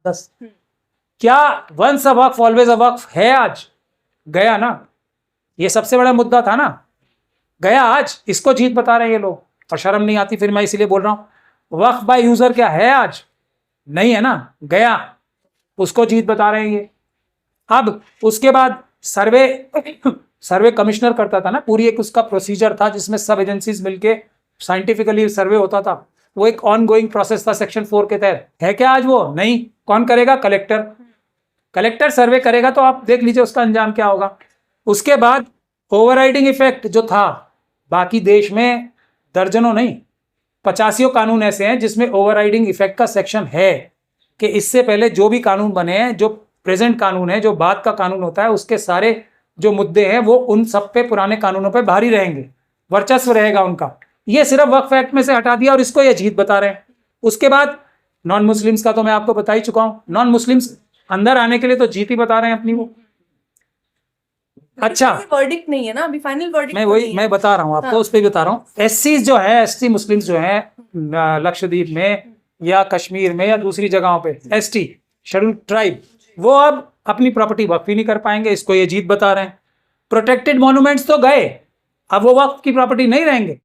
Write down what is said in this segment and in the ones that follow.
10। क्या once a Waqf always a वक्फ है? आज गया ना, ये सबसे बड़ा मुद्दा था ना, गया आज, इसको जीत बता रहे हैं ये लोग, और शर्म नहीं आती फिर मैं इसीलिए बोल रहा हूं। वक्फ बाय यूजर क्या है? आज नहीं है ना, गया, उसको जीत बता रहे हैं ये। अब उसके बाद सर्वे कमिश्नर करता था ना, पूरी एक उसका प्रोसीजर था जिसमें सब एजेंसीज मिलके साइंटिफिकली सर्वे होता था, वो एक ऑन गोइंग प्रोसेस था सेक्शन 4 के तहत। है क्या आज वो? नहीं। कौन करेगा? कलेक्टर सर्वे करेगा, तो आप देख लीजिए उसका अंजाम क्या होगा। उसके बाद ओवरराइडिंग इफेक्ट जो था, बाकी देश में दर्जनों नहीं 85 कानून ऐसे हैं जिसमें ओवरराइडिंग इफेक्ट का सेक्शन है, कि इससे पहले जो भी कानून बने हैं, जो प्रेजेंट कानून है, जो बाद का कानून होता है, उसके सारे जो मुद्दे हैं वो उन सब पे, पुराने कानूनों पे भारी रहेंगे, वर्चस्व रहेगा उनका। ये सिर्फ वक्फ एक्ट में से हटा दिया और इसको ये जीत बता रहे हैं। उसके बाद नॉन मुस्लिम्स का तो मैं आपको बता ही चुका हूं, नॉन मुस्लिम्स अंदर आने के लिए तो जीत ही बता रहे हैं अपनी वो। अच्छा, वर्डिक्ट नहीं है ना अभी, फाइनल वर्डिक्ट मैं वही मैं बता रहा हूँ आपको, उस पर भी बता रहा हूँ। एससी जो है, एसटी मुस्लिम्स जो है लक्षद्वीप में या कश्मीर में या दूसरी जगहों पे, एसटी शेड्यूल्ड ट्राइब, वो अब अपनी प्रॉपर्टी वक्फ ही नहीं कर पाएंगे, इसको ये जीत बता रहे हैं। प्रोटेक्टेड मॉन्यूमेंट्स तो गए, अब वो वक्फ की प्रॉपर्टी नहीं रहेंगे।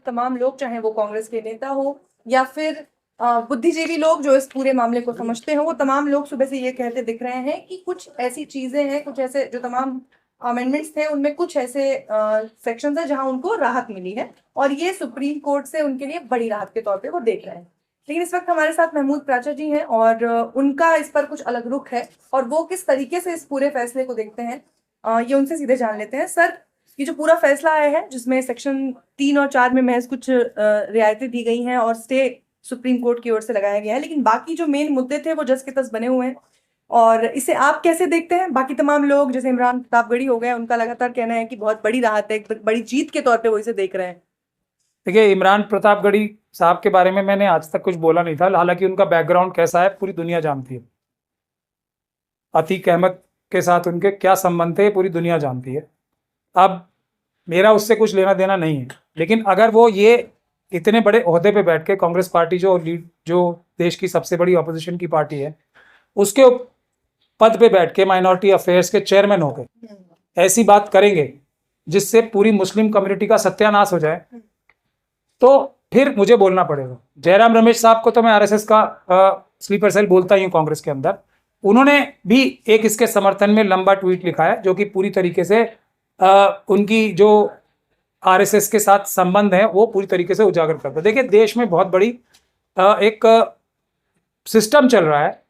तमाम लोग, चाहे वो कांग्रेस के नेता हो या फिर बुद्धिजीवी लोग जो इस पूरे मामले को समझते हैं, वो तमाम लोग सुबह से ये कहते दिख रहे हैं कि कुछ ऐसी चीजें हैं, कुछ ऐसे जो तमाम अमेंडमेंट्स थे उनमें कुछ ऐसे सेक्शंस है जहां उनको राहत मिली है, और ये सुप्रीम कोर्ट से उनके लिए बड़ी राहत के तौर पे वो देख रहे हैं। लेकिन इस वक्त हमारे साथ महमूद प्राचा जी हैं और उनका इस पर कुछ अलग रुख है, और वो किस तरीके से इस पूरे फैसले को देखते हैं ये उनसे सीधे जान लेते हैं। सर, ये जो पूरा फैसला आया है जिसमें सेक्शन 3 और 4 में महज कुछ रियायतें दी गई हैं और स्टे सुप्रीम कोर्ट की ओर से लगाया गया है, लेकिन बाकी जो मेन मुद्दे थे वो जस के तस बने हुए हैं, और इसे आप कैसे देखते हैं? बाकी तमाम लोग जैसे इमरान प्रतापगढ़ी हो गए, उनका लगातार कहना है कि बहुत बड़ी राहत है, एक बड़ी जीत के तौर पे वो इसे देख रहे हैं। देखिए, इमरान प्रतापगढ़ी साहब के बारे में मैंने आज तक कुछ बोला नहीं था, हालांकि उनका बैकग्राउंड कैसा है पूरी दुनिया जानती है, अतीक अहमद के साथ उनके क्या संबंध थे पूरी दुनिया जानती है। अब मेरा उससे कुछ लेना देना नहीं है, लेकिन अगर वो ये इतने बड़े ओहदे पे बैठ के, कांग्रेस पार्टी जो देश की सबसे बड़ी ऑपोजिशन की पार्टी है, उसके पद पे बैठ के माइनॉरिटी अफेयर्स के चेयरमैन होकर ऐसी बात करेंगे जिससे पूरी मुस्लिम कम्युनिटी का सत्यानाश हो जाए, तो फिर मुझे बोलना पड़ेगा। जयराम रमेश साहब को तो मैं आरएसएस का स्लीपर सेल बोलता ही हूँ कांग्रेस के अंदर, उन्होंने भी एक इसके समर्थन में लंबा ट्वीट लिखा है जो कि पूरी तरीके से उनकी जो आरएसएस के साथ संबंध है वो पूरी तरीके से उजागर करता है। देखिए, देश में बहुत बड़ी एक सिस्टम चल रहा है,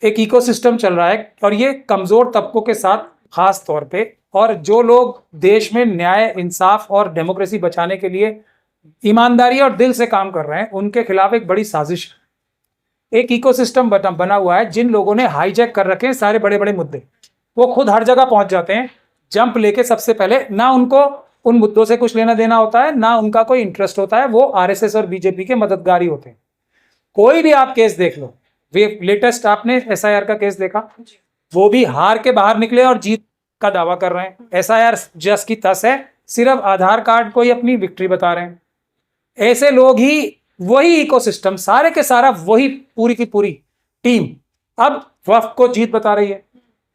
एक इकोसिस्टम चल रहा है, और ये कमजोर तबकों के साथ खास तौर पे, और जो लोग देश में न्याय, इंसाफ और डेमोक्रेसी बचाने के लिए ईमानदारी और दिल से काम कर रहे हैं, उनके खिलाफ एक बड़ी साजिश, एक इकोसिस्टम बना हुआ है। जिन लोगों ने हाईजैक कर रखे हैं सारे बड़े बड़े मुद्दे, वो खुद हर जगह पहुंच जाते हैं जंप लेके सबसे पहले, ना उनको उन मुद्दों से कुछ लेना देना होता है, ना उनका कोई इंटरेस्ट होता है, वो आरएसएस और बीजेपी के मददगारी होते हैं। कोई भी आप केस देख लो, वे लेटेस्ट आपने एसआईआर का केस देखा, वो भी हार के बाहर निकले और जीत का दावा कर रहे हैं। एसआईआर जस की तस है, सिर्फ आधार कार्ड को ही अपनी विक्ट्री बता रहे हैं। ऐसे लोग ही, वही इकोसिस्टम, सारे के सारा वही पूरी की पूरी टीम अब वक्फ को जीत बता रही है।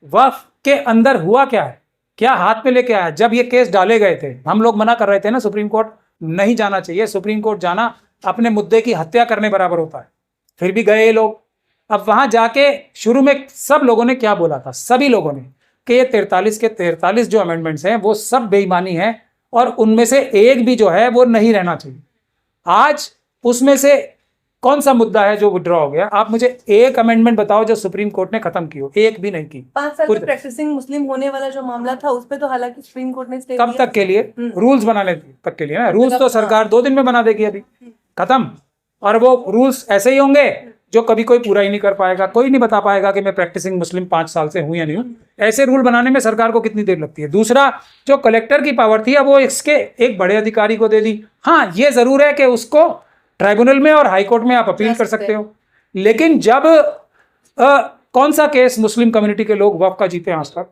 वक्फ के अंदर हुआ क्या है, क्या हाथ में लेके आया? जब ये केस डाले गए थे, हम लोग मना कर रहे थे ना, सुप्रीम कोर्ट नहीं जाना चाहिए, सुप्रीम कोर्ट जाना अपने मुद्दे की हत्या करने बराबर होता है, फिर भी गए ये लोग। अब वहां जाके शुरू में सब लोगों ने क्या बोला था, सभी लोगों ने, कि ये 43 के 43 जो अमेंडमेंट्स हैं वो सब बेईमानी है, और उनमें से एक भी जो है वो नहीं रहना चाहिए। आज उसमें से कौन सा मुद्दा है जो विड्रॉ हो गया? आप मुझे एक अमेंडमेंट बताओ जो सुप्रीम कोर्ट ने खत्म की हो, एक भी नहीं की। 5 साल में प्रैक्टिसिंग मुस्लिम होने वाला जो मामला था उस पे तो हालांकि सुप्रीम कोर्ट ने स्टे कब तक के लिए? रूल्स बनाने तक के लिए ना, रूल्स तो सरकार 2 दिन में बना देगी, अभी खत्म। और वो रूल्स ऐसे ही होंगे जो कभी कोई पूरा ही नहीं कर पाएगा, कोई नहीं बता पाएगा कि मैं प्रैक्टिसिंग मुस्लिम 5 साल से हूं या नहीं हूं। ऐसे रूल बनाने में सरकार को कितनी देर लगती है? दूसरा, जो कलेक्टर की पावर थी, अब वो इसके एक बड़े अधिकारी को दे दी। हाँ, ये जरूर है कि उसको ट्राइब्यूनल में और हाईकोर्ट में आप अपील कर सकते हो, लेकिन जब कौन सा केस मुस्लिम कम्युनिटी के लोग वक्फ का जीते हैं आज तक?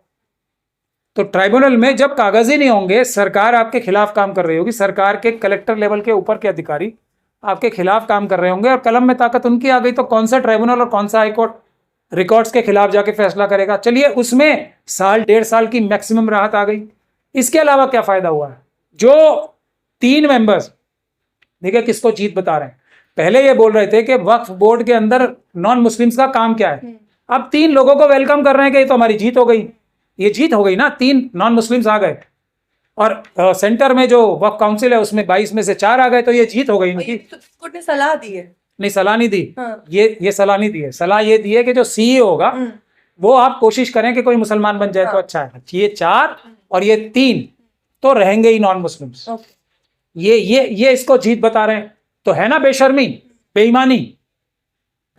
तो ट्राइब्यूनल में जब कागज ही नहीं होंगे, सरकार आपके खिलाफ काम कर रही होगी, सरकार के कलेक्टर लेवल के ऊपर के अधिकारी आपके खिलाफ काम कर रहे होंगे, और कलम में ताकत उनकी आ गई, तो कौन सा ट्राइब्यूनल और कौन सा हाईकोर्ट? रिकॉर्ड्स के खिलाफ जाके फैसला करेगा, चलिए उसमें साल 1.5 साल की मैक्सिमम राहत आ गई। इसके अलावा क्या फायदा हुआ है? जो 3 मेंबर्स, देखिए किसको जीत बता रहे हैं। पहले ये बोल रहे थे कि वक्फ बोर्ड के अंदर नॉन मुस्लिम्स का काम क्या है, अब 3 लोगों को वेलकम कर रहे हैं कि ये तो हमारी जीत हो गई। ये जीत हो गई ना, 3 नॉन मुस्लिम्स आ गए, और सेंटर में जो वक्फ काउंसिल है उसमें 22 में से 4 आ गए, तो ये जीत हो गई इनकी। कोर्ट ने सलाह दी है। नहीं, सलाह नहीं दी। हाँ। ये सलाह नहीं दी है। सलाह ये दी है कि जो सीईओ होगा वो आप कोशिश करें कि कोई मुसलमान बन जाए तो अच्छा है। ये 4 और ये 3 तो रहेंगे ही नॉन मुस्लिम्स। ये इसको जीत बता रहे हैं। तो है ना बेशर्मी, बेईमानी,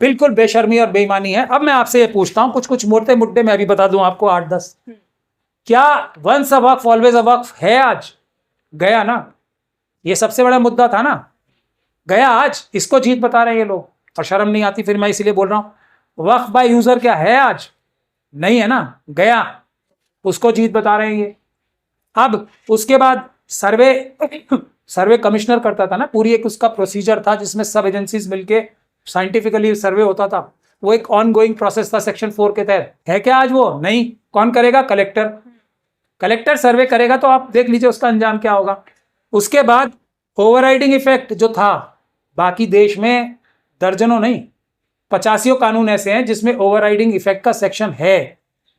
बिल्कुल बेशर्मी और बेईमानी है। अब मैं आपसे ये पूछता हूं, कुछ कुछ मोटे मुद्दे मैं भी बता दूं आपको, 8-10। क्या once a Waqf always a वक्फ है? आज गया ना, ये सबसे बड़ा मुद्दा था ना, गया आज, इसको जीत बता रहे हैं ये लोग, और शर्म नहीं आती फिर मैं इसीलिए बोल रहा हूं। वक्फ बाय यूजर क्या है आज? नहीं है ना, गया, उसको जीत बता रहे हैं ये। अब उसके बाद सर्वे कमिश्नर करता था ना, पूरी एक उसका प्रोसीजर था जिसमें सब एजेंसीज मिलके साइंटिफिकली सर्वे होता था, वो एक ऑन गोइंग प्रोसेस था सेक्शन 4 के तहत। है क्या आज वो? नहीं। कौन करेगा? कलेक्टर सर्वे करेगा, तो आप देख लीजिए उसका अंजाम क्या होगा। उसके बाद ओवरराइडिंग इफेक्ट जो था, बाकी देश में दर्जनों नहीं 85 कानून ऐसे हैं जिसमें ओवरराइडिंग इफेक्ट का सेक्शन है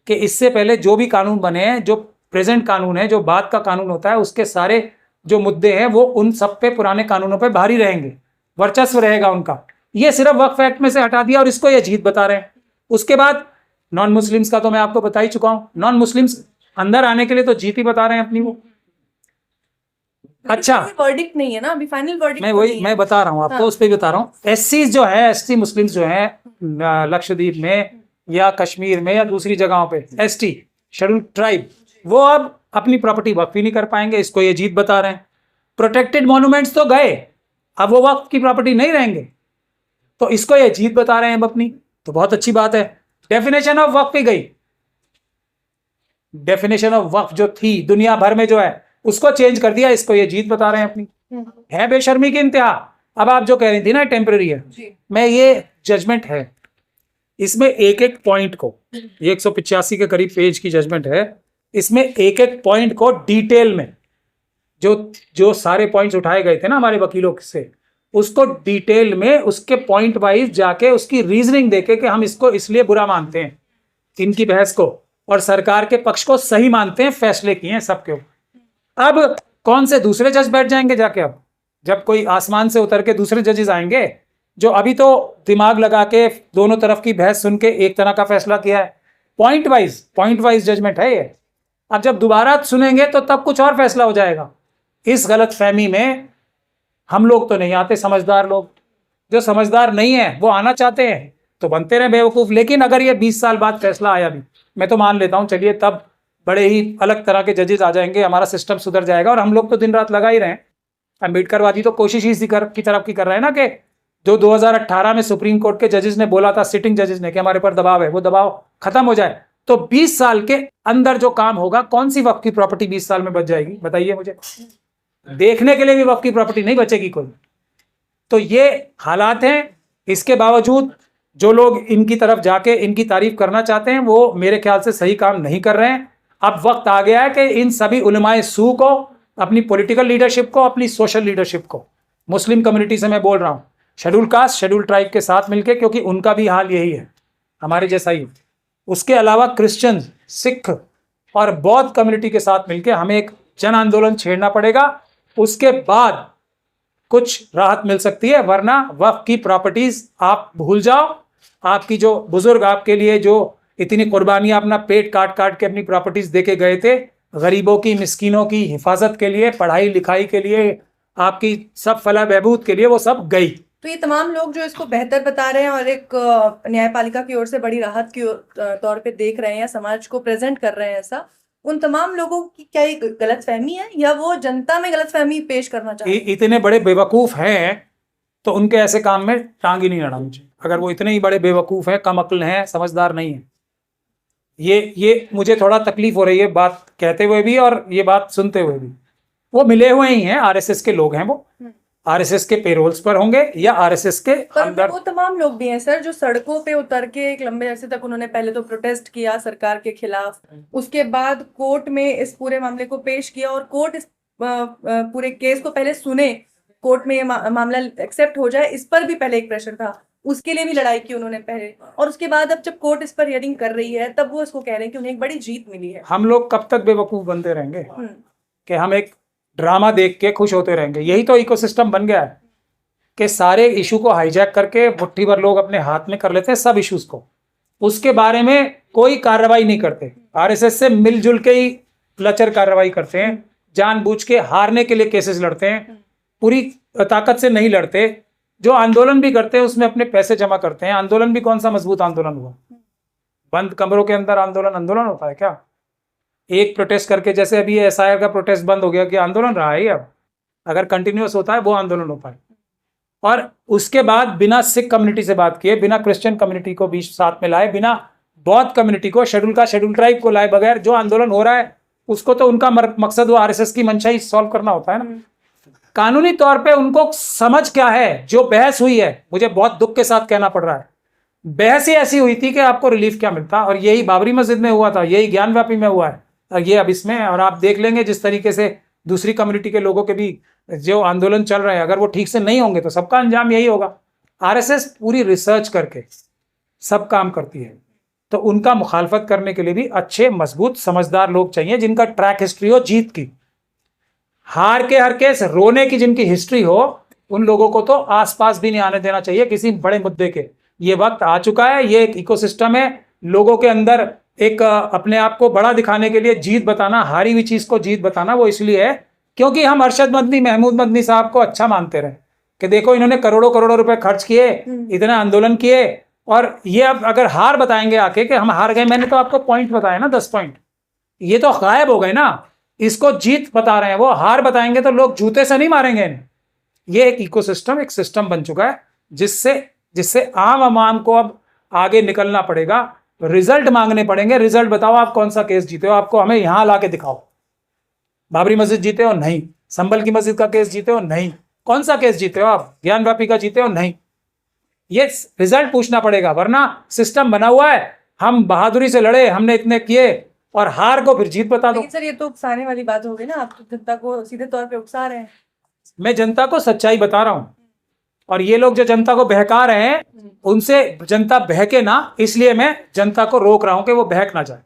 कि इससे पहले जो भी कानून बने हैं, जो प्रेजेंट कानून है, जो बाद का कानून होता है, उसके सारे जो मुद्दे हैं वो उन सब पे, पुराने कानूनों पे भारी रहेंगे, वर्चस्व रहेगा उनका। ये सिर्फ वक्फ एक्ट में से हटा दिया और इसको ये जीत बता रहे हैं। उसके बाद नॉन मुस्लिम्स का तो मैं आपको बता ही चुका हूं, नॉन मुस्लिम्स अंदर आने के लिए तो जीत ही बता रहे हैं अपनी वो। अच्छा, वर्डिक्ट नहीं है ना अभी, फाइनल वर्डिक्ट मैं वही मैं बता रहा हूँ आपको। हाँ। उस पर बता रहा हूँ, एससी जो है, एसटी मुस्लिम्स जो है लक्षद्वीप में या कश्मीर में या दूसरी जगहों पे, एसटी शेड्यूल ट्राइब, वो अब अपनी प्रॉपर्टी वक्फ ही नहीं कर पाएंगे, इसको ये जीत बता रहे हैं। प्रोटेक्टेड मॉन्यूमेंट्स तो गए, अब वो वक्फ की प्रॉपर्टी नहीं रहेंगे, तो इसको ये जीत बता रहे हैं अब अपनी, तो बहुत अच्छी बात है। डेफिनेशन ऑफ वक्फ ही गई, डेफिनेशन ऑफ वक्फ जो थी दुनिया भर में जो है उसको चेंज कर दिया, इसको ये जीत बता रहे हैं अपनी। है बेशर्मी की इंतहा। अब आप जो कह रही थी ना टेम्पररी है, मैं ये जजमेंट है, इसमें एक एक पॉइंट को, ये 185 के करीब पेज की जजमेंट है, इसमें एक एक पॉइंट को डिटेल में, जो सारे पॉइंट्स उठाए गए थे ना हमारे वकीलों से, उसको डिटेल में उसके पॉइंट वाइज जाके उसकी रीजनिंग देके कि हम इसको इसलिए बुरा मानते हैं, इनकी बहस को, और सरकार के पक्ष को सही मानते हैं, फैसले किए हैं सबके ऊपर। अब कौन से दूसरे जज बैठ जाएंगे जाके? अब जब कोई आसमान से उतर के दूसरे जजेस आएंगे, जो अभी तो दिमाग लगा के दोनों तरफ की बहस सुन के एक तरह का फैसला किया है, पॉइंट वाइज जजमेंट है ये। अब जब दोबारा सुनेंगे तो तब कुछ और फैसला हो जाएगा। इस गलत फहमी में हम लोग तो नहीं आते, समझदार लोग। जो समझदार नहीं है वो आना चाहते हैं तो बनते रहे बेवकूफ़। लेकिन अगर ये 20 साल बाद फैसला आया भी, मैं तो मान लेता हूँ, चलिए तब बड़े ही अलग तरह के जजेस आ जाएंगे, हमारा सिस्टम सुधर जाएगा। और हम लोग तो दिन रात लगा ही रहे हैं, अम्बेडकरवादी तो कोशिश इसी की तरफ की कर रहे हैं ना, कि जो 2018 में सुप्रीम कोर्ट के जजेस ने बोला था, सिटिंग जजेस ने, कि हमारे पर दबाव है, वो दबाव खत्म हो जाए। तो 20 साल के अंदर जो काम होगा, कौन सी वक्फ की प्रॉपर्टी 20 साल में बच जाएगी बताइए मुझे? देखने के लिए भी वक्फ की प्रॉपर्टी नहीं बचेगी कोई। तो ये हालात हैं। इसके बावजूद जो लोग इनकी तरफ जाके इनकी तारीफ करना चाहते हैं, वो मेरे ख्याल से सही काम नहीं कर रहे हैं। अब वक्त आ गया है कि इन सभी उलमाए सू को, अपनी पॉलिटिकल लीडरशिप को, अपनी सोशल लीडरशिप को, मुस्लिम कम्युनिटी से मैं बोल रहा हूँ, शेड्यूल कास्ट, शेड्यूल ट्राइब के साथ मिलके, क्योंकि उनका भी हाल यही है, हमारे जैसा ही। उसके अलावा क्रिश्चियन, सिख और बौद्ध कम्युनिटी के साथ मिलके हमें एक जन आंदोलन छेड़ना पड़ेगा। उसके बाद कुछ राहत मिल सकती है, वरना वक्फ की प्रॉपर्टीज आप भूल जाओ। आपकी जो बुजुर्ग आपके लिए जो इतनी कुर्बानियां अपना पेट काट काट के अपनी प्रॉपर्टीज देके गए थे, गरीबों की, मिस्किनों की हिफाजत के लिए, पढ़ाई लिखाई के लिए, आपकी सब फलाह बहबूद के लिए, वो सब गई। तो ये तमाम लोग जो इसको बेहतर बता रहे हैं और एक न्यायपालिका की ओर से बड़ी राहत की तौर पे देख रहे हैं या समाज को प्रेजेंट कर रहे हैं, ऐसा उन तमाम लोगों की क्या एक गलतफहमी है या वो जनता में गलतफहमी पेश करना चाहते हैं? इतने बड़े बेवकूफ हैं तो उनके ऐसे काम में टांग ही नहीं अड़ा मुझे। अगर वो इतने ही बड़े बेवकूफ हैं, कम अक्ल हैं, समझदार नहीं है, ये मुझे थोड़ा तकलीफ हो रही है बात कहते हुए भी और ये बात सुनते हुए भी। वो मिले हुए ही हैं, आरएसएस के लोग हैं वो। आरएसएस के पेरोल्स पर होंगे या आरएसएस के पर अंदर। वो तमाम लोग भी हैं सर जो सड़कों पे उतर के एक लंबे अरसे तक उन्होंने पहले तो प्रोटेस्ट किया सरकार के खिलाफ, उसके बाद कोर्ट में इस पूरे मामले को पेश किया और कोर्ट इस पूरे केस को पहले सुने, कोर्ट में ये मामला एक्सेप्ट हो जाए, इस पर भी पहले एक प्रेशर था, उसके लिए भी लड़ाई की उन्होंने पहले, और उसके बाद अब जब कोर्ट इस पर हियरिंग कर रही है तब वो इसको कह रहे हैं कि उन्हें एक बड़ी जीत मिली है। हम लोग कब तक बेवकूफ बनते रहेंगे कि हम एक ड्रामा देख के खुश होते रहेंगे? यही तो इकोसिस्टम बन गया है कि सारे इशू को हाईजैक करके मुट्ठी भर लोग अपने हाथ में कर लेते हैं सब इश्यूज को, उसके बारे में कोई कार्रवाई नहीं करते। आरएसएस से मिलजुल के ही लचर कार्रवाई करते हैं, जानबूझ के हारने के लिए केसेस लड़ते हैं, पूरी ताकत से नहीं लड़ते। जो आंदोलन भी करते हैं उसमें अपने पैसे जमा करते हैं। आंदोलन भी कौन सा मजबूत आंदोलन हुआ? बंद कमरों के अंदर आंदोलन होता है क्या? एक प्रोटेस्ट करके, जैसे अभी एसआईआर का प्रोटेस्ट बंद हो गया, कि आंदोलन रहा है? अब अगर कंटिन्यूअस होता है वो आंदोलन होता है। और उसके बाद बिना सिख कम्युनिटी से बात किए, बिना क्रिश्चियन कम्युनिटी को बीच साथ में लाए, बिना बौद्ध कम्युनिटी को, शेड्यूल ट्राइब को लाए बगैर जो आंदोलन हो रहा है उसको तो उनका मकसद वो आरएसएस की मंशा ही सॉल्व करना होता है ना। कानूनी तौर पे उनको समझ क्या है? जो बहस हुई है, मुझे बहुत दुख के साथ कहना पड़ रहा है, बहस ही ऐसी हुई थी कि आपको रिलीफ क्या मिलता, और यही बाबरी मस्जिद में हुआ था, यही ज्ञानव्यापी में हुआ है, और ये अब इसमें। और आप देख लेंगे जिस तरीके से दूसरी कम्युनिटी के लोगों के भी जो आंदोलन चल रहे हैं, अगर वो ठीक से नहीं होंगे तो सबका अंजाम यही होगा। आरएसएस पूरी रिसर्च करके सब काम करती है, तो उनका मुखालफत करने के लिए भी अच्छे मजबूत समझदार लोग चाहिए जिनका ट्रैक हिस्ट्री हो जीत की, हार के हर केस रोने की जिनकी हिस्ट्री हो। उन लोगों को तो आसपास भी नहीं आने देना चाहिए किसी बड़े मुद्दे के। ये वक्त आ चुका है, ये एक इकोसिस्टम है, लोगों के अंदर एक अपने आप को बड़ा दिखाने के लिए जीत बताना, हारी हुई चीज को जीत बताना, वो इसलिए है क्योंकि हम अरशद मदनी, महमूद मदनी साहब को अच्छा मानते रहे कि देखो इन्होंने करोड़ों रुपए खर्च किए, इतने आंदोलन किए, और ये अब अगर हार बताएंगे आके कि हम हार गए, मैंने तो आपको पॉइंट बताया ना 10 पॉइंट, ये तो गायब हो गए ना। इसको जीत बता रहे हैं, वो हार बताएंगे तो लोग जूते से नहीं मारेंगे इन्हें। ये एक इकोसिस्टम, एक सिस्टम बन चुका है जिससे आम आवाम को अब आगे निकलना पड़ेगा, रिजल्ट मांगने पड़ेंगे। रिजल्ट बताओ, आप कौन सा केस जीते हो, आपको हमें यहां ला के दिखाओ। बाबरी मस्जिद जीते हो? नहीं। संभल की मस्जिद का केस जीते हो? नहीं। कौन सा केस जीते हो आप? ज्ञानव्यापी का जीते हो? नहीं। ये रिजल्ट पूछना पड़ेगा, वरना सिस्टम बना हुआ है, हम बहादुरी से लड़े, हमने इतने किए, और हार को फिर जीत बता दो। लेकिन सर ये तो उकसाने वाली बात हो गई ना, आप तो जनता को सीधे तौर पे उकसा रहे हैं। मैं जनता को सच्चाई बता रहा हूं, और ये लोग जो जनता को बहका रहे हैं उनसे जनता बहके ना, इसलिए मैं जनता को रोक रहा हूं कि वो बहक ना जाए।